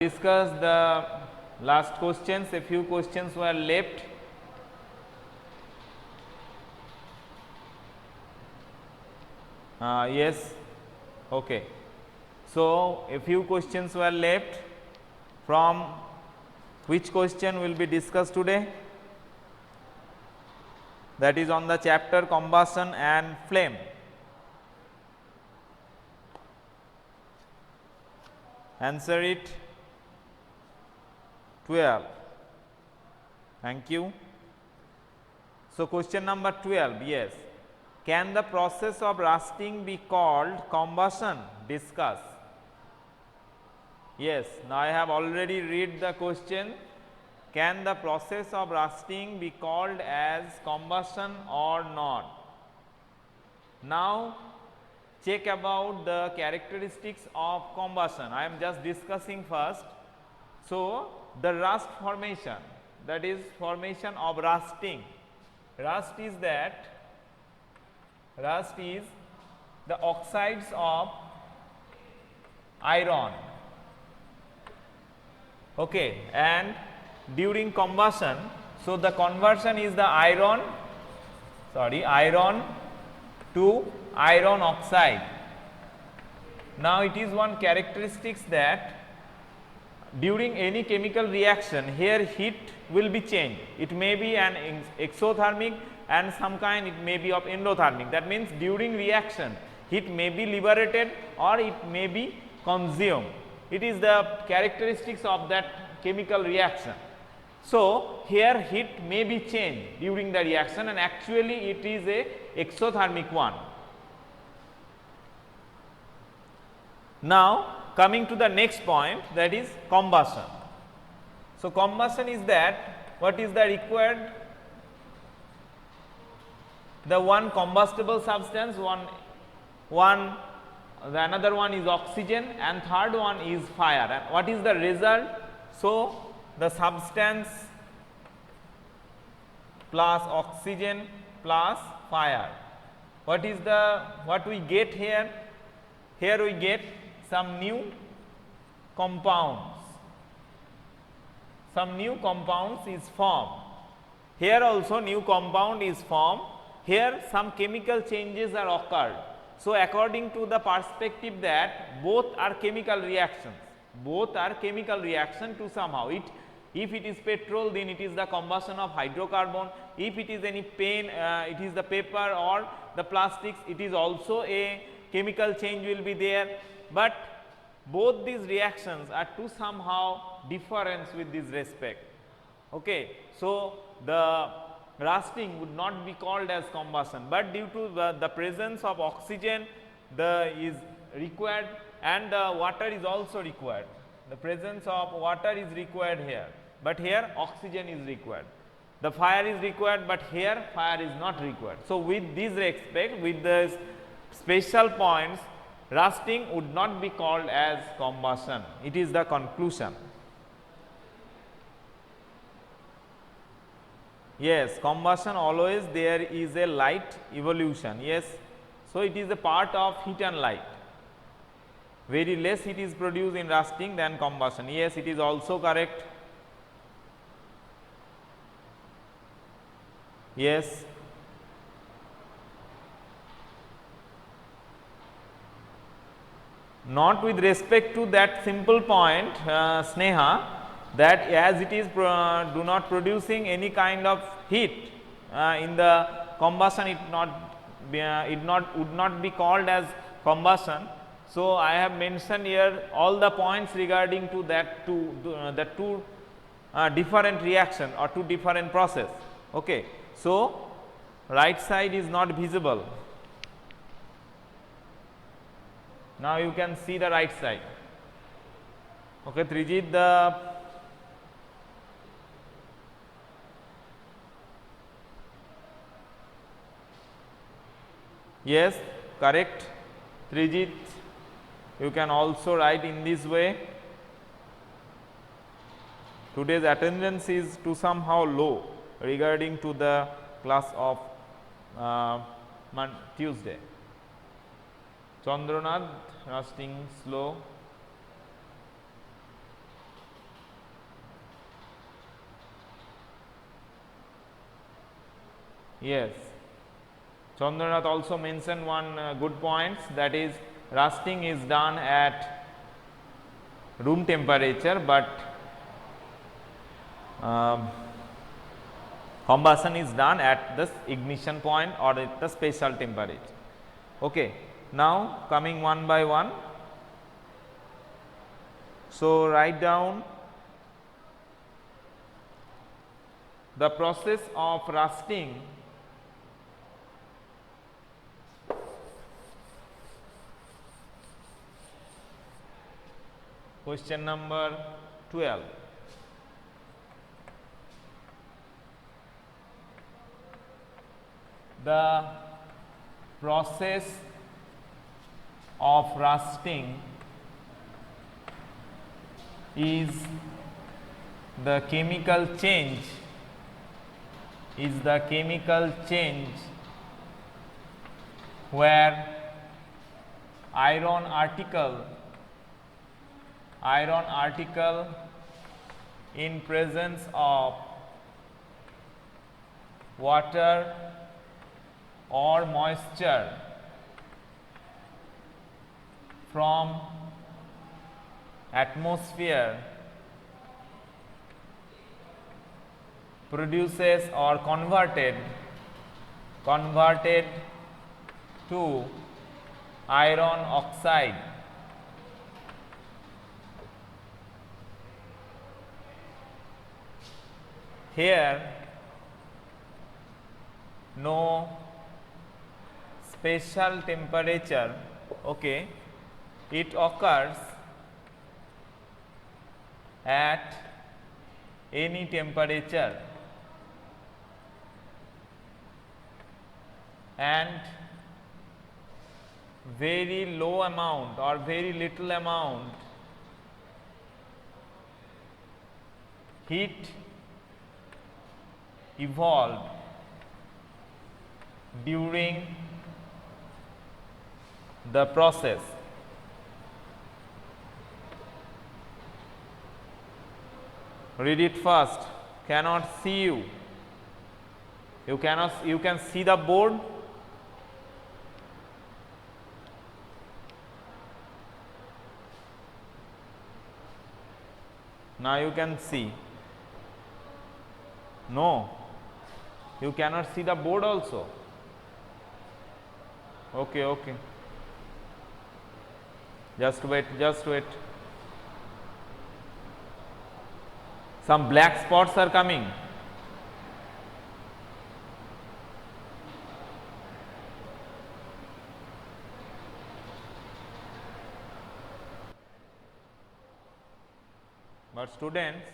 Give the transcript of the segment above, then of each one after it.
Discuss the last questions. A few questions were left. Yes, okay. So, a few questions were left. From which question will be discussed today? That is on the chapter combustion and flame. Answer it. 12. Thank you. So, question number 12, yes. Can the process of rusting be called combustion? Discuss. Yes, now I have already read the question. Can the process of rusting be called as combustion or not? Now, check about the characteristics of combustion. I am just discussing first. So, the rust formation, that is formation of rusting. Rust is the oxides of iron, okay, and during combustion, so the conversion is the iron to iron oxide. Now, it is one characteristics that during any chemical reaction, here heat will be changed. It may be an exothermic and some kind it may be of endothermic. That means, during reaction heat may be liberated or it may be consumed. It is the characteristics of that chemical reaction. So, here heat may be changed during the reaction and actually it is a exothermic one. Now, coming to the next point, that is combustion. So, combustion is that what is the required? The one combustible substance, another one is oxygen and third one is fire. And what is the result? So, the substance plus oxygen plus fire. What is what we get here? Here we get some new compounds. Some new compounds is formed. Here also new compound is formed. Here some chemical changes are occurred. So, according to the perspective that both are chemical reactions, to somehow if it is petrol, then it is the combustion of hydrocarbon. If it is any paint, it is the paper or the plastics, it is also a chemical change will be there. But both these reactions are to somehow difference with this respect. Okay. So, the rusting would not be called as combustion, but due to the presence of oxygen is required and the water is also required. The presence of water is required here, but here oxygen is required. The fire is required, but here fire is not required. So, with this respect, with the special points, rusting would not be called as combustion. It is the conclusion. Yes, combustion always there is a light evolution. Yes, so it is a part of heat and light. Very less heat is produced in rusting than combustion. Yes, it is also correct. Yes. Not with respect to that simple point, Sneha, that as it is do not producing any kind of heat in the combustion, would not be called as combustion. So, I have mentioned here all the points regarding to that the two different reaction or two different process. Okay. So, right side is not visible. Now, you can see the right side. Okay, Trijit, yes, correct. Trijit, you can also write in this way. Today's attendance is to somehow low regarding to the class of Tuesday. Chandranath, rusting slow. Yes. Chandranath also mentioned one good point, that is rusting is done at room temperature, but combustion is done at the ignition point or at the special temperature. Okay. Now coming one by one. So write down the process of rusting question number 12. The process of rusting is the chemical change where iron article in presence of water or moisture from atmosphere produces or converted to iron oxide. Here no special temperature, okay, it occurs at any temperature and very low amount or very little amount heat evolved during the process. Read it first. Cannot see you. You can see the board. Now you can see. No, you cannot see the board also. Okay, okay. Just wait, just wait. Some black spots are coming. But students,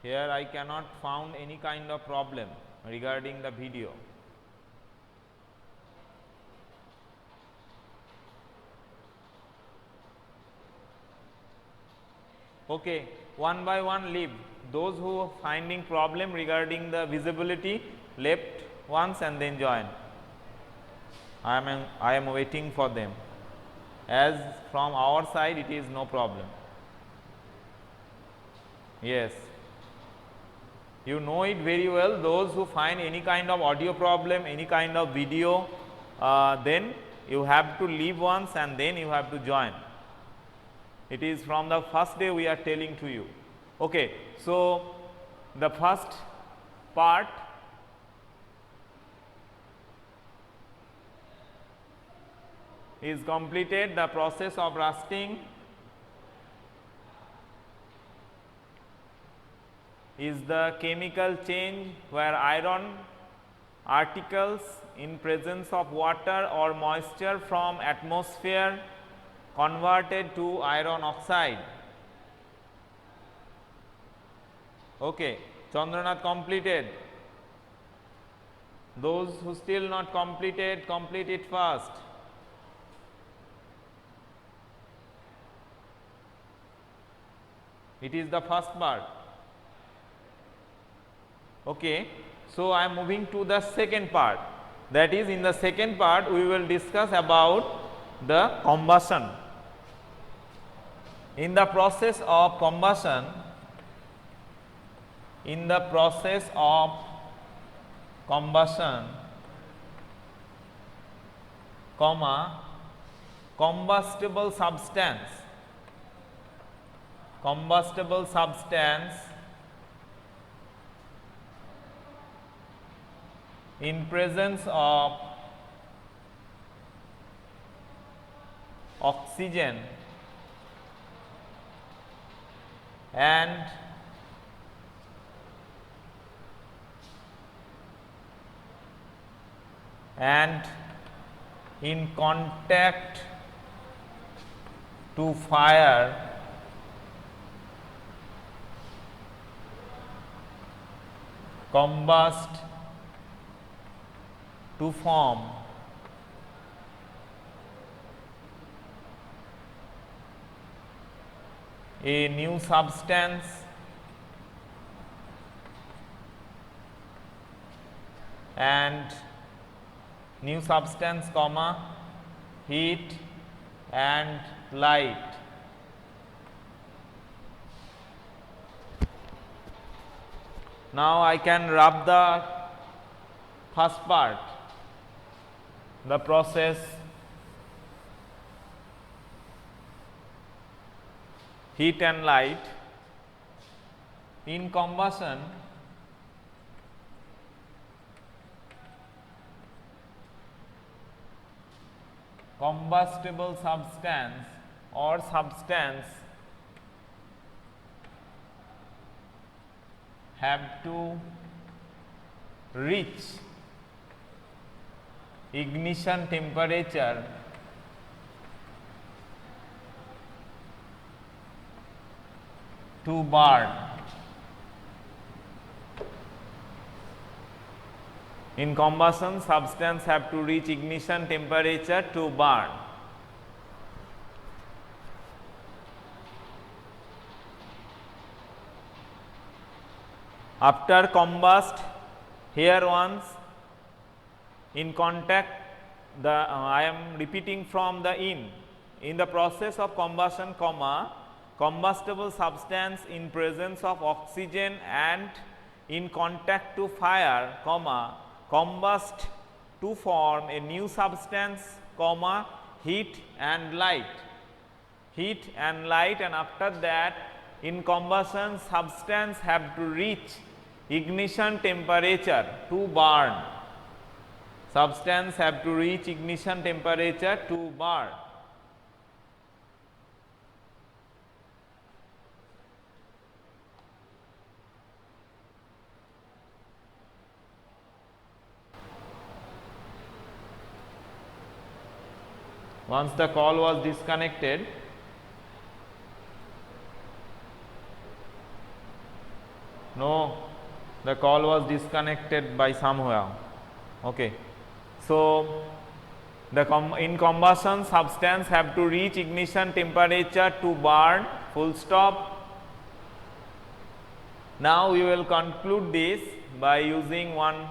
here I cannot found any kind of problem regarding the video. Okay, one by one leave. Those who are finding problem regarding the visibility, left once and then join. I am waiting for them. As from our side it is no problem. Yes, you know it very well. Those who find any kind of audio problem, any kind of video, then you have to leave once and then you have to join. It is from the first day we are telling to you. Okay, so the first part is completed. The process of rusting is the chemical change where iron particles in presence of water or moisture from atmosphere converted to iron oxide. Okay, Chandranath completed. Those who still not completed, complete it first. It is the first part. Okay, so I am moving to the second part. That is, in the second part we will discuss about the combustion. In the process of combustion, in the process of combustion, comma, combustible substance in presence of oxygen and in contact to fire combust to form a new substance comma, heat and light. Now I can rub the first part, the process heat and light. In combustion, combustible substance or substance have to reach ignition temperature to burn. In combustion, substance have to reach ignition temperature to burn. After combust, here once in contact, I am repeating from the in the process of combustion, comma, combustible substance in presence of oxygen and in contact to fire, comma, combust to form a new substance, comma, heat and light. Heat and light, and after that in combustion substance have to reach ignition temperature to burn. Substance have to reach ignition temperature to burn. Once the call was disconnected, no, the call was disconnected by somewhere. Okay. So, in combustion substance have to reach ignition temperature to burn, full stop. Now, we will conclude this by using one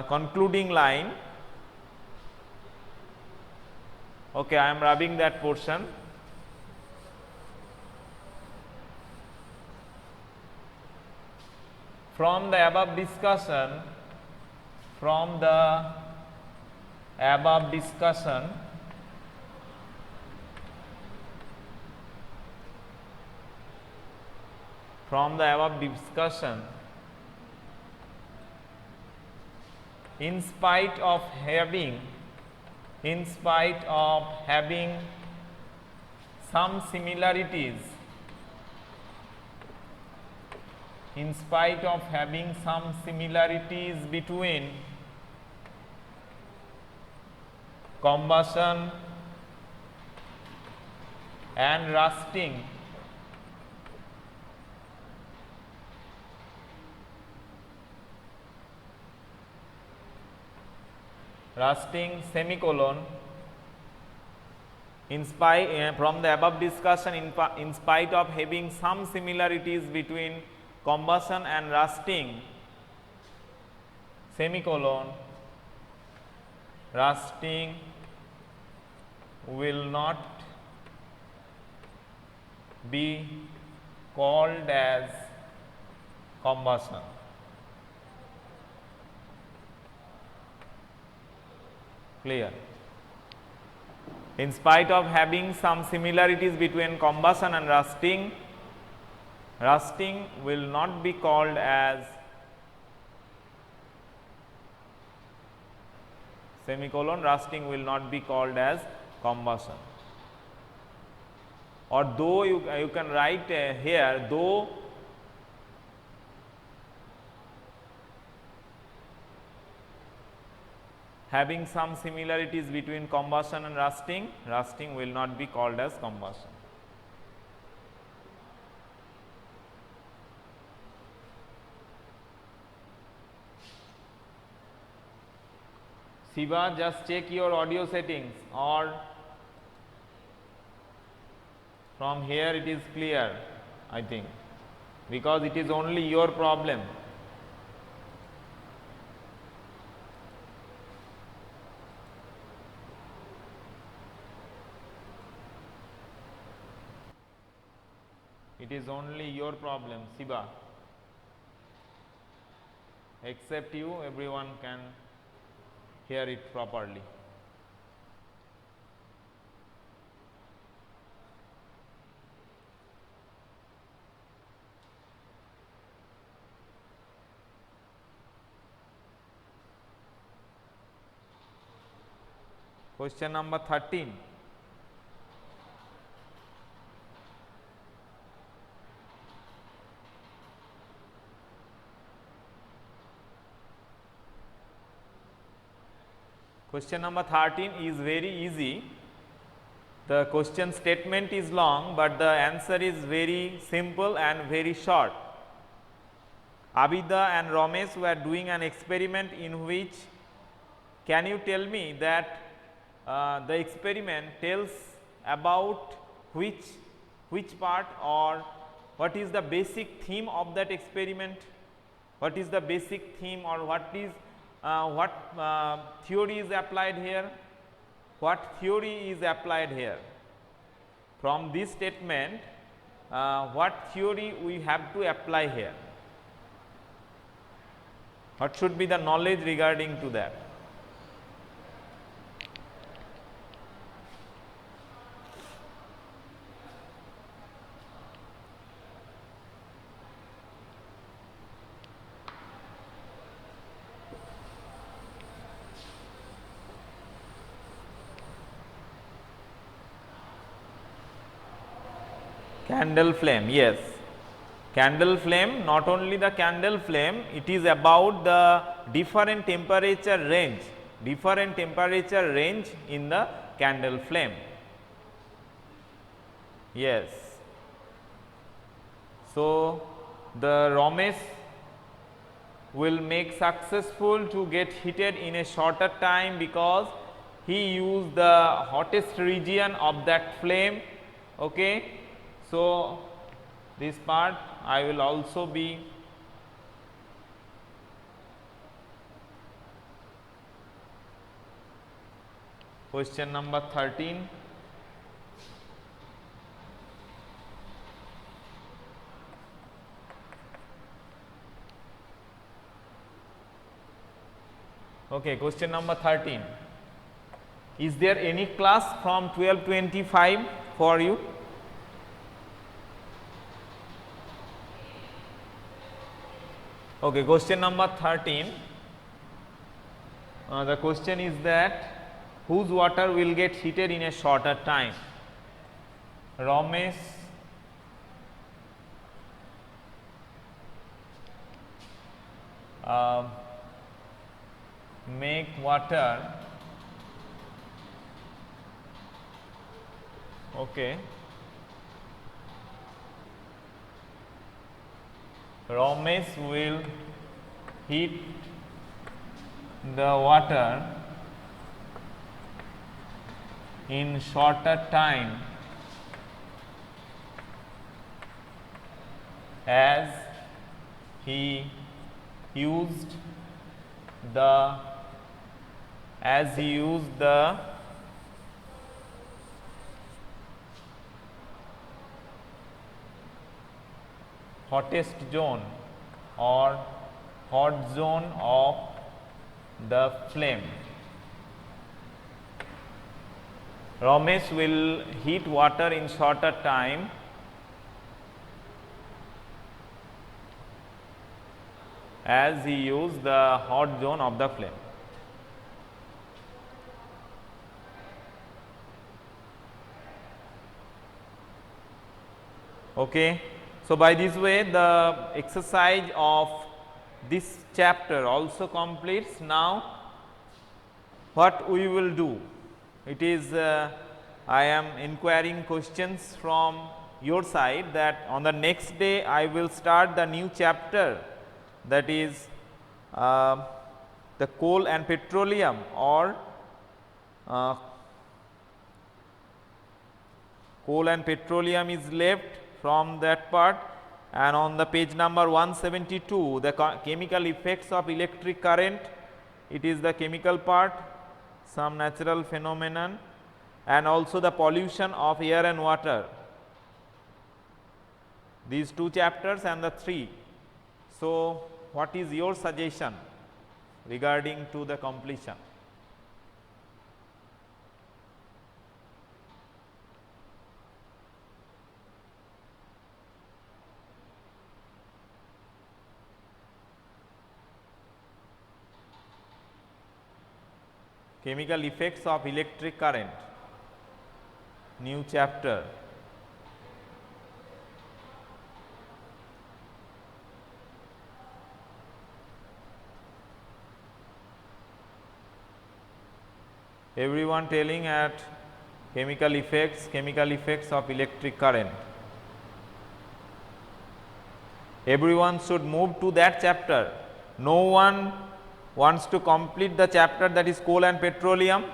concluding line. Okay, I am rubbing that portion. From the above discussion, in spite of having some similarities, between combustion and rusting, semicolon, from the above discussion, in spite of having some similarities between combustion and rusting, semicolon, rusting will not be called as combustion. Clear? In spite of having some similarities between combustion and rusting, rusting will not be called as semicolon, rusting will not be called as combustion. Or though you can write here, though having some similarities between combustion and rusting, rusting will not be called as combustion. Shiva, just check your audio settings, or from here it is clear, I think, because it is only your problem. It is only your problem, Shiva. Except you, everyone can hear it properly. Question number 13. Question number 13 is very easy. The question statement is long, but the answer is very simple and very short. Abida and Ramesh were doing an experiment in which, can you tell me that the experiment tells about which part, or what is the basic theme of that experiment? What is the basic theme, or what theory is applied here? What theory is applied here? From this statement, what theory we have to apply here? What should be the knowledge regarding to that? Candle flame, yes. Candle flame, not only the candle flame, it is about the different temperature range in the candle flame. Yes. So, the Ramesh will make successful to get heated in a shorter time because he used the hottest region of that flame. Okay. So, this part I will also be question number 13. Okay, question number 13. Is there any class from 12:25 for you? Okay, question number 13. The question is that whose water will get heated in a shorter time? Ramesh make water, okay, Ramesh will heat the water in shorter time as he used the hottest zone or hot zone of the flame. Ramesh will heat water in shorter time as he used the hot zone of the flame. Okay. So, by this way the exercise of this chapter also completes. Now, what we will do? It is I am inquiring questions from your side, that on the next day I will start the new chapter, that is the coal and petroleum, or coal and petroleum is left from that part, and on the page number 172 the chemical effects of electric current, it is the chemical part, some natural phenomenon, and also the pollution of air and water. These two chapters and the three. So, what is your suggestion regarding to the completion? Chemical effects of electric current, new chapter. Everyone telling at chemical effects of electric current. Everyone should move to that chapter. No one wants to complete the chapter, that is coal and petroleum.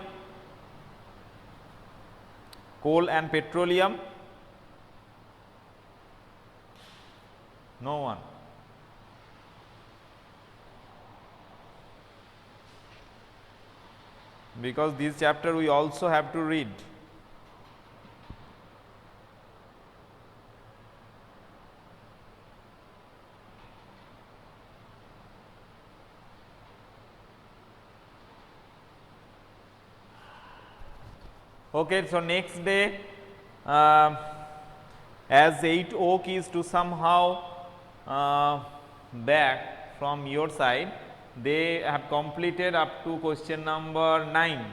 Coal and petroleum. No one. Because this chapter we also have to read. Okay, so next day, as 8 o'clock is to somehow back from your side, they have completed up to question number 9,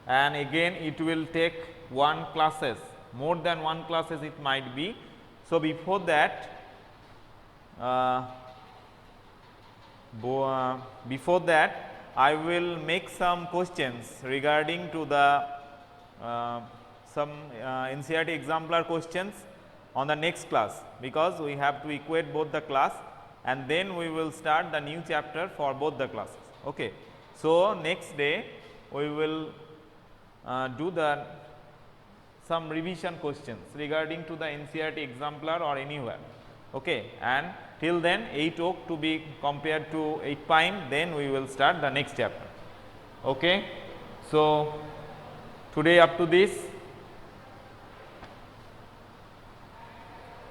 and again it will take one classes, more than one classes it might be. So, before that I will make some questions regarding to the some NCERT exemplar questions on the next class, because we have to equate both the class, and then we will start the new chapter for both the classes. Okay. So, next day we will do the some revision questions regarding to the NCERT exemplar or anywhere. Okay. And till then 8 o'clock to be compared to 8 pine, then we will start the next chapter. Okay. So, today up to this,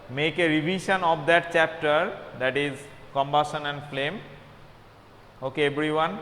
make a revision of that chapter, that is combustion and flame. Okay, everyone.